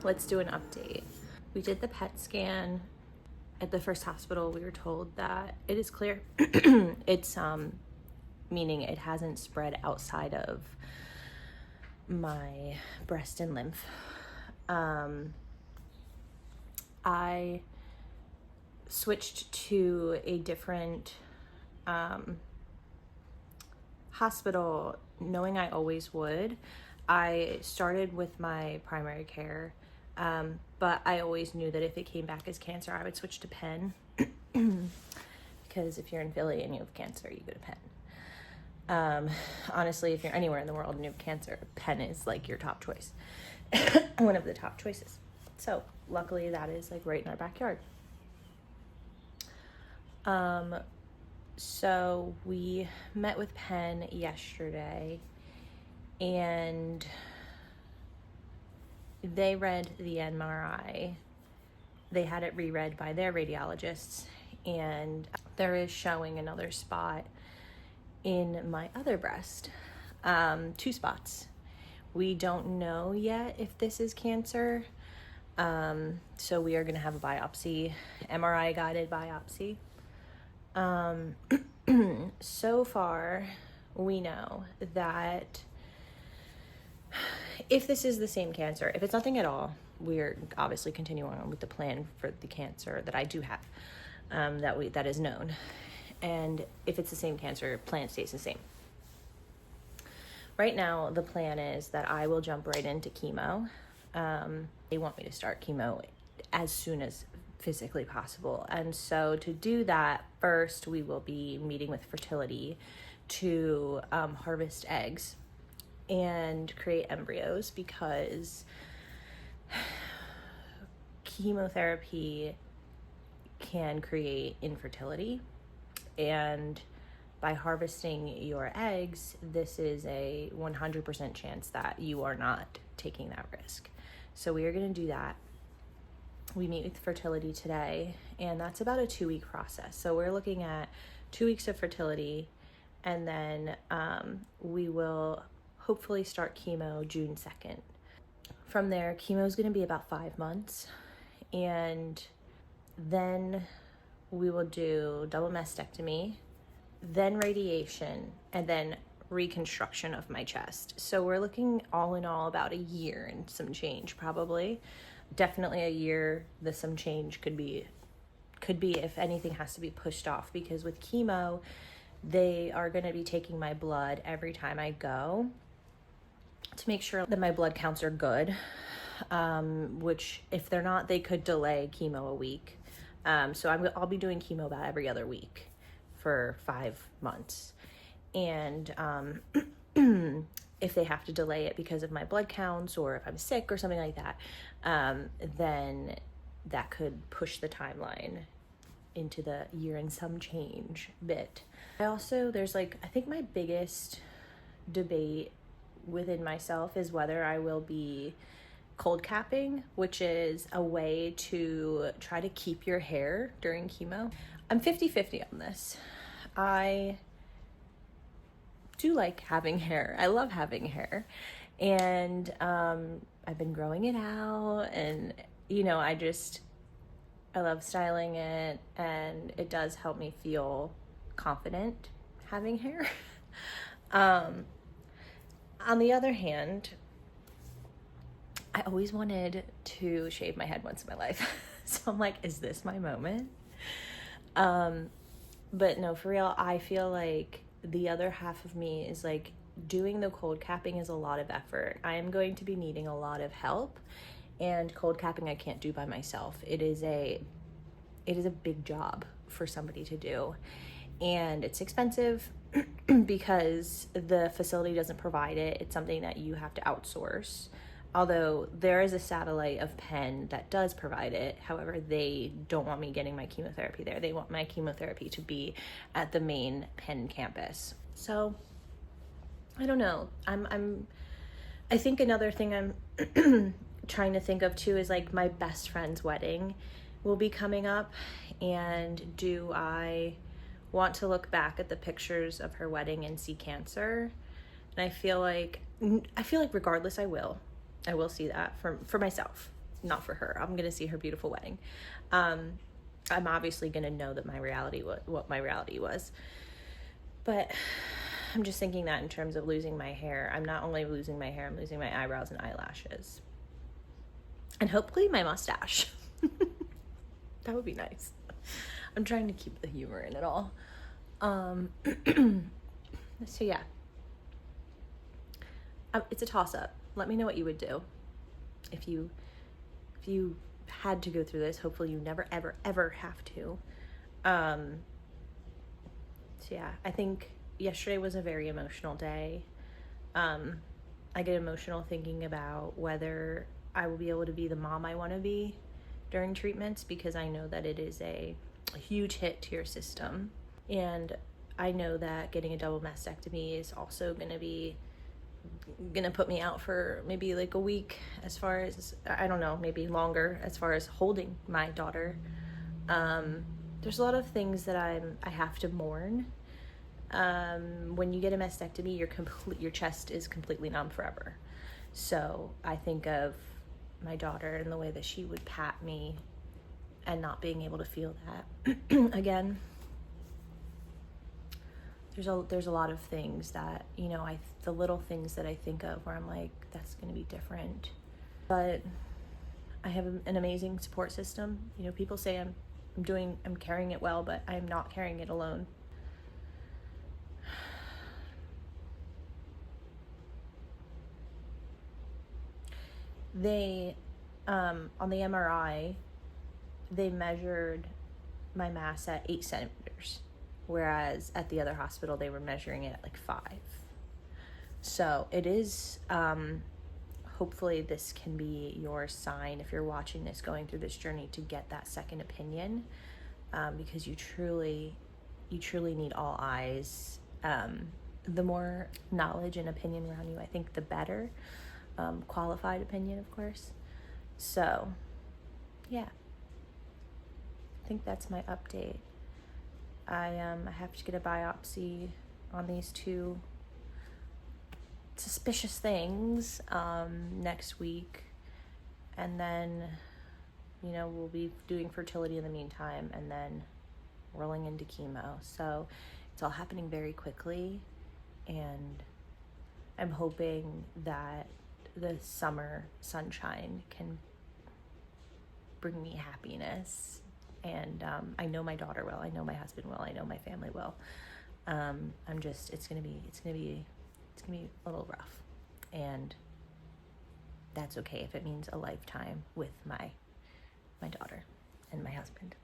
let's do an update. We did the PET scan at the first hospital. We were told that it is clear. It's meaning it hasn't spread outside of my breast and lymph. I switched to a different hospital knowing I always would. I started with my primary care, but I always knew that if it came back as cancer, I would switch to Penn. Because if you're in Philly and you have cancer, you go to Penn. Honestly, if you're anywhere in the world and you have cancer, Penn is like your top choice. One of the top choices. So luckily that is like right in our backyard. So we met with Penn yesterday and they read the MRI. They had it reread by their radiologists, and there is showing another spot in my other breast, 2 spots. We don't know yet if this is cancer. So we are going to have a biopsy, MRI guided biopsy. So far we know that if this is the same cancer, if it's nothing at all, we're obviously continuing on with the plan for the cancer that I do have, that is known. And if it's the same cancer, plan stays the same. Right now, the plan is that I will jump right into chemo. They want me to start chemo as soon as physically possible. And so to do that, first we will be meeting with fertility to harvest eggs and create embryos, because chemotherapy can create infertility, and by harvesting your eggs, this is a 100% chance that you are not taking that risk. So we are going to do that. We meet with fertility today, and that's about a 2-week process. So we're looking at 2 weeks of fertility, and then we will hopefully start chemo June 2nd. From there, chemo is going to be about 5 months, and then we will do double mastectomy, then radiation, and then reconstruction of my chest. So we're looking all in all about a year and some change, probably. Definitely a year. Some change could be if anything has to be pushed off, because with chemo, they are going to be taking my blood every time I go to make sure that my blood counts are good, which if they're not, they could delay chemo a week. So I'll be doing chemo about every other week for 5 months. And if they have to delay it because of my blood counts, or if I'm sick or something like that, then that could push the timeline into the year and some change bit. There's I think my biggest debate within myself is whether I will be cold capping, which is a way to try to keep your hair during chemo. I'm 50-50 on this. I do like having hair. I love having hair. And I've been growing it out, and I love styling it, and it does help me feel confident having hair. On the other hand, I always wanted to shave my head once in my life. So I'm like, is this my moment? But no, for real, I feel like the other half of me is like, doing the cold capping is a lot of effort. I am going to be needing a lot of help, and cold capping I can't do by myself. It is a big job for somebody to do, and it's expensive because the facility doesn't provide it. It's something that you have to outsource. Although there is a satellite of Penn that does provide it. However, they don't want me getting my chemotherapy there. They want my chemotherapy to be at the main Penn campus. So I don't know. I think another thing I'm trying to think of too is like my best friend's wedding will be coming up, and do I want to look back at the pictures of her wedding and see cancer? And I feel like regardless I will see that for myself. not for her. I'm gonna see her beautiful wedding. I'm obviously gonna know that my reality, what my reality was. But I'm just thinking that in terms of losing my hair, I'm not only losing my hair, I'm losing my eyebrows and eyelashes. And hopefully my mustache. That would be nice. I'm trying to keep the humor in it all. So yeah. It's a toss-up. Let me know what you would do if you had to go through this. Hopefully you never ever ever have to. So yeah, I think yesterday was a very emotional day. I get emotional thinking about whether I will be able to be the mom I want to be during treatments, because I know that it is a huge hit to your system. And I know that getting a double mastectomy is also gonna put me out for maybe like a week, as far as, I don't know, maybe longer, as far as holding my daughter. There's a lot of things that I have to mourn. When you get a mastectomy, your chest is completely numb forever. So I think of my daughter and the way that she would pat me and not being able to feel that again. There's a lot of things that, you know, the little things that I think of where I'm like, that's going to be different. But I have an amazing support system. You know, people say I'm carrying it well, but I'm not carrying it alone. They, on the MRI, they measured my mass at 8 centimeters, whereas at the other hospital they were measuring it at like 5. So it is, hopefully this can be your sign, if you're watching this, going through this journey, to get that second opinion, because you truly need all eyes. The more knowledge and opinion around you, I think the better. Qualified opinion, of course. So yeah, I think that's my update. I have to get a biopsy on these 2 suspicious things next week, and then, you know, we'll be doing fertility in the meantime, and then rolling into chemo. So it's all happening very quickly, and I'm hoping that the summer sunshine can bring me happiness. And I know my daughter will, I know my husband will, I know my family will. It's gonna be a little rough, and that's okay if it means a lifetime with my daughter and my husband.